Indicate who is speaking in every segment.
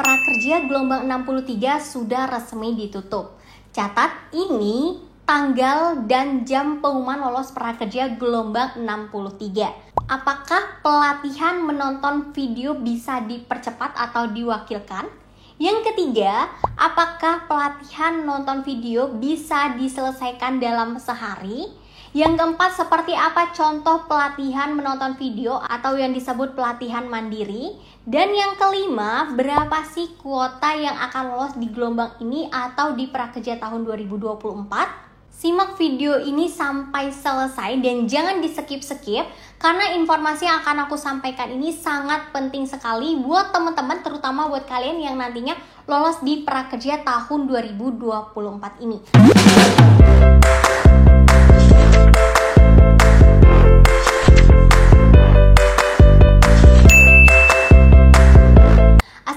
Speaker 1: Prakerja gelombang 63 sudah resmi ditutup. Catat ini tanggal dan jam pengumuman lolos prakerja gelombang 63. Apakah pelatihan menonton video bisa dipercepat atau diwakilkan? Yang ketiga, apakah pelatihan nonton video bisa diselesaikan dalam sehari? Yang keempat, seperti apa contoh pelatihan menonton video atau yang disebut pelatihan mandiri? Dan yang kelima, berapa sih kuota yang akan lolos di gelombang ini atau di prakerja tahun 2024? Simak video ini sampai selesai dan jangan di-skip-skip karena informasi yang akan aku sampaikan ini sangat penting sekali buat teman-teman, terutama buat kalian yang nantinya lolos di prakerja tahun 2024 ini.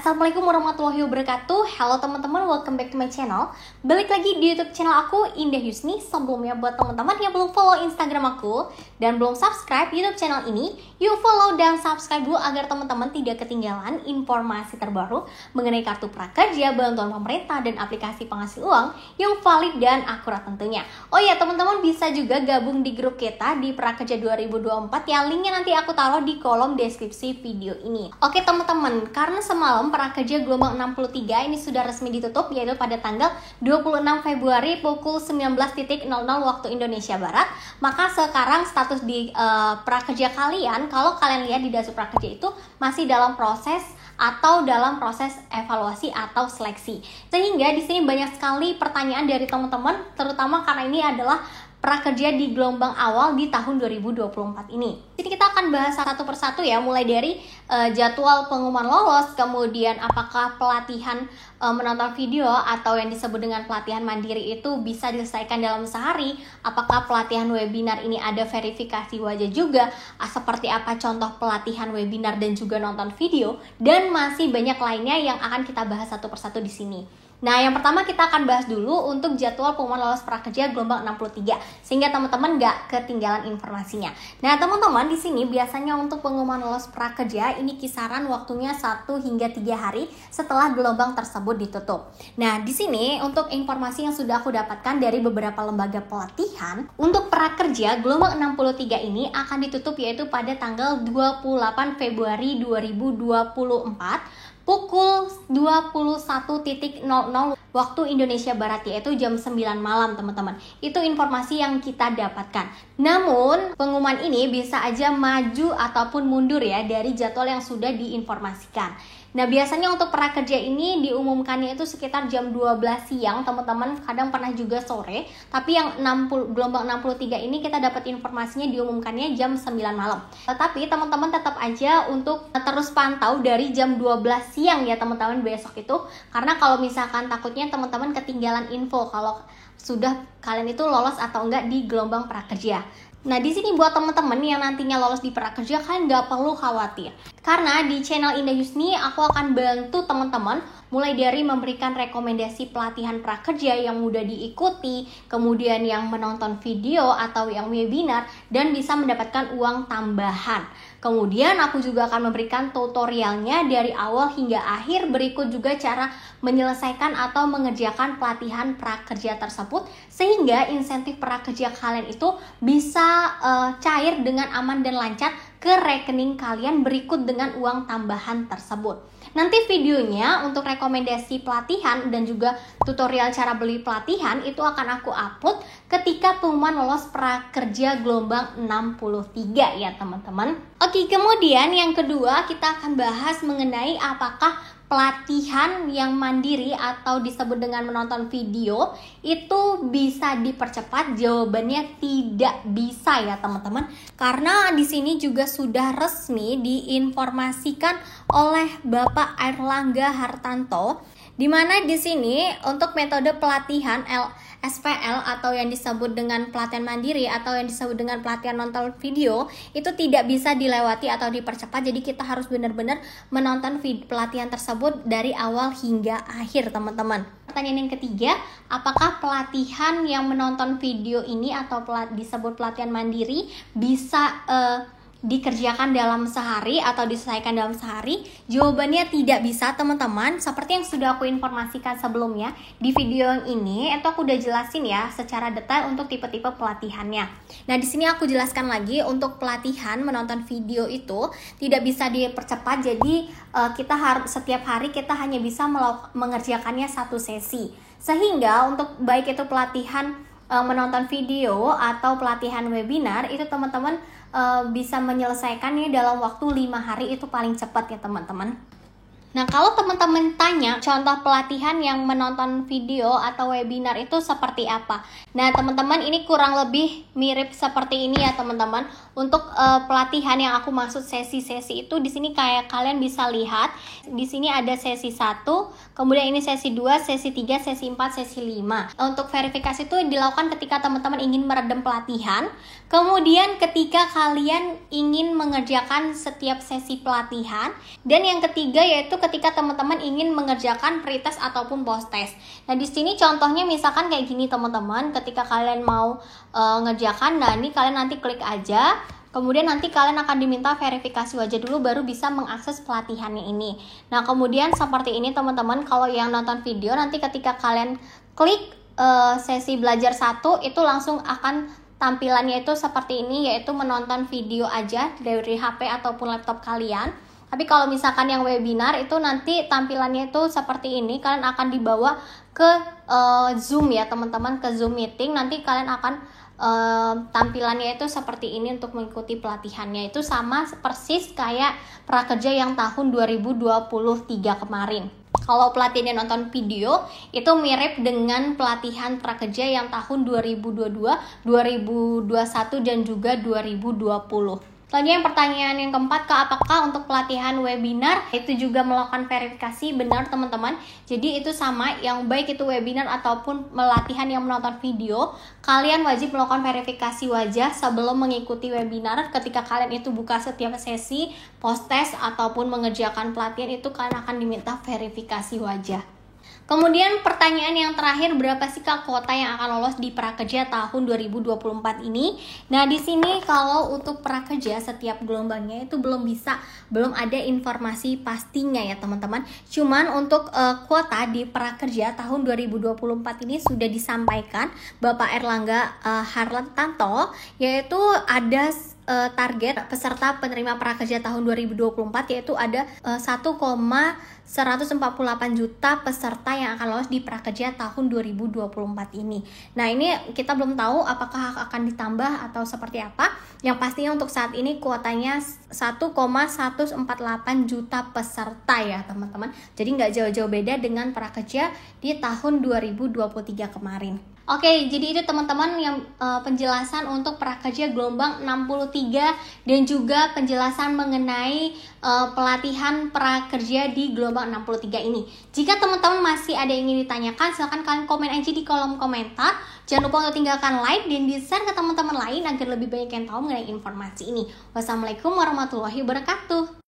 Speaker 1: Assalamualaikum warahmatullahi wabarakatuh. Halo teman-teman, welcome back to my channel. Balik lagi di YouTube channel aku, Indah Yusni. Sebelumnya buat teman-teman yang belum follow Instagram aku dan belum subscribe YouTube channel ini, yuk follow dan subscribe dulu agar teman-teman tidak ketinggalan informasi terbaru mengenai kartu prakerja, bantuan pemerintah, dan aplikasi penghasil uang yang valid dan akurat tentunya. Oh ya, teman-teman bisa juga gabung di grup kita di Prakerja 2024 ya, linknya nanti aku taruh di kolom deskripsi video ini. Oke teman-teman, karena semalam prakerja gelombang 63 ini sudah resmi ditutup, yaitu pada tanggal 26 Februari pukul 19.00 waktu Indonesia Barat. Maka sekarang status di prakerja kalian, kalau kalian lihat di dashboard prakerja itu masih dalam proses evaluasi atau seleksi. Sehingga di sini banyak sekali pertanyaan dari teman-teman, terutama karena ini adalah prakerja di gelombang awal di tahun 2024 ini. Jadi kita akan bahas satu persatu ya, mulai dari jadwal pengumuman lolos, kemudian apakah pelatihan menonton video atau yang disebut dengan pelatihan mandiri itu bisa diselesaikan dalam sehari, apakah pelatihan webinar ini ada verifikasi wajah juga, seperti apa contoh pelatihan webinar dan juga nonton video, dan masih banyak lainnya yang akan kita bahas satu persatu di sini. Nah, yang pertama kita akan bahas dulu untuk jadwal pengumuman lolos prakerja gelombang 63 sehingga teman-teman nggak ketinggalan informasinya. Nah, teman-teman di sini biasanya untuk pengumuman lolos prakerja ini kisaran waktunya 1 hingga 3 hari setelah gelombang tersebut ditutup. Nah, di sini untuk informasi yang sudah aku dapatkan dari beberapa lembaga pelatihan, untuk prakerja gelombang 63 ini akan ditutup yaitu pada tanggal 28 Februari 2024 pukul 21.00 waktu Indonesia Barat, yaitu jam 9 malam teman-teman. Itu informasi yang kita dapatkan. Namun pengumuman ini bisa aja maju ataupun mundur ya dari jadwal yang sudah diinformasikan. Nah, biasanya untuk prakerja ini diumumkannya itu sekitar jam 12 siang teman-teman, kadang pernah juga sore. Tapi yang gelombang 63 ini kita dapat informasinya diumumkannya jam 9 malam. Tetapi teman-teman tetap aja untuk terus pantau dari jam 12 siang ya teman-teman besok itu. Karena kalau misalkan takutnya teman-teman ketinggalan info kalau sudah kalian itu lolos atau enggak di gelombang prakerja. Nah, di sini buat teman-teman yang nantinya lolos di prakerja, kalian nggak perlu khawatir. Karena di channel Indah Yusni, aku akan bantu teman-teman mulai dari memberikan rekomendasi pelatihan prakerja yang mudah diikuti, kemudian yang menonton video atau yang webinar, dan bisa mendapatkan uang tambahan. Kemudian aku juga akan memberikan tutorialnya dari awal hingga akhir, berikut juga cara menyelesaikan atau mengerjakan pelatihan prakerja tersebut sehingga insentif prakerja kalian itu bisa cair dengan aman dan lancar ke rekening kalian berikut dengan uang tambahan tersebut. Nanti videonya untuk rekomendasi pelatihan dan juga tutorial cara beli pelatihan itu akan aku upload ketika pengumuman lolos prakerja gelombang 63 ya teman-teman. Oke, kemudian yang kedua kita akan bahas mengenai apakah pelatihan yang mandiri atau disebut dengan menonton video itu bisa dipercepat. Jawabannya tidak bisa ya teman-teman, karena di sini juga sudah resmi diinformasikan oleh Bapak Airlangga Hartarto, di mana di sini untuk metode pelatihan SPL atau yang disebut dengan pelatihan mandiri atau yang disebut dengan pelatihan nonton video itu tidak bisa dilewati atau dipercepat. Jadi kita harus benar-benar menonton pelatihan tersebut dari awal hingga akhir teman-teman. Pertanyaan yang ketiga, apakah pelatihan yang menonton video ini atau disebut pelatihan mandiri bisa dikerjakan dalam sehari atau diselesaikan dalam sehari? Jawabannya tidak bisa teman-teman. Seperti yang sudah aku informasikan sebelumnya di video yang ini, itu aku udah jelasin ya secara detail untuk tipe-tipe pelatihannya. Nah, di sini aku jelaskan lagi untuk pelatihan menonton video itu tidak bisa dipercepat. Jadi kita harus setiap hari kita hanya bisa mengerjakannya satu sesi. Sehingga untuk baik itu pelatihan menonton video atau pelatihan webinar itu teman-teman bisa menyelesaikannya dalam waktu 5 hari, itu paling cepat ya teman-teman. Nah, kalau teman-teman tanya contoh pelatihan yang menonton video atau webinar itu seperti apa? Nah, teman-teman, ini kurang lebih mirip seperti ini ya teman-teman. Untuk pelatihan yang aku maksud sesi-sesi itu di sini kayak kalian bisa lihat, di sini ada sesi 1, kemudian ini sesi 2, sesi 3, sesi 4, sesi 5. Untuk verifikasi itu dilakukan ketika teman-teman ingin meredam pelatihan. Kemudian ketika kalian ingin mengerjakan setiap sesi pelatihan, dan yang ketiga yaitu ketika teman-teman ingin mengerjakan pretest ataupun post-test. Nah, di sini contohnya misalkan kayak gini teman-teman, ketika kalian mau ngerjakan, nah ini kalian nanti klik aja. Kemudian nanti kalian akan diminta verifikasi wajah dulu baru bisa mengakses pelatihannya ini. Nah, kemudian seperti ini teman-teman, kalau yang nonton video nanti ketika kalian klik sesi belajar 1 itu langsung akan tampilannya itu seperti ini, yaitu menonton video aja dari HP ataupun laptop kalian. Tapi kalau misalkan yang webinar itu nanti tampilannya itu seperti ini, kalian akan dibawa ke Zoom ya teman-teman, ke Zoom meeting. Nanti kalian akan tampilannya itu seperti ini untuk mengikuti pelatihannya. Itu sama persis kayak prakerja yang tahun 2023 kemarin. Kalau pelatihan nonton video itu mirip dengan pelatihan prakerja yang tahun 2022, 2021 dan juga 2020. Selanjutnya yang pertanyaan yang keempat, apakah untuk pelatihan webinar itu juga melakukan verifikasi? Benar teman-teman. Jadi itu sama, yang baik itu webinar ataupun pelatihan yang menonton video, kalian wajib melakukan verifikasi wajah sebelum mengikuti webinar. Ketika kalian itu buka setiap sesi, post-test ataupun mengerjakan pelatihan itu kalian akan diminta verifikasi wajah. Kemudian pertanyaan yang terakhir, berapa sih Kak kuota yang akan lolos di prakerja tahun 2024 ini? Nah, di sini kalau untuk prakerja setiap gelombangnya itu belum ada informasi pastinya ya teman-teman. Cuman untuk kuota di prakerja tahun 2024 ini sudah disampaikan Bapak Erlangga Hartanto, yaitu ada target peserta penerima prakerja tahun 2024 yaitu ada 1,148 juta peserta yang akan lolos di prakerja tahun 2024 ini. Nah, ini kita belum tahu apakah akan ditambah atau seperti apa. Yang pastinya untuk saat ini kuotanya 1,148 juta peserta ya teman-teman. Jadi nggak jauh-jauh beda dengan prakerja di tahun 2023 kemarin. Oke, jadi itu teman-teman yang penjelasan untuk prakerja gelombang 63 dan juga penjelasan mengenai pelatihan prakerja di gelombang 63 ini. Jika teman-teman masih ada yang ingin ditanyakan, silahkan kalian komen aja di kolom komentar. Jangan lupa untuk tinggalkan like dan di-share ke teman-teman lain agar lebih banyak yang tahu mengenai informasi ini. Wassalamualaikum warahmatullahi wabarakatuh.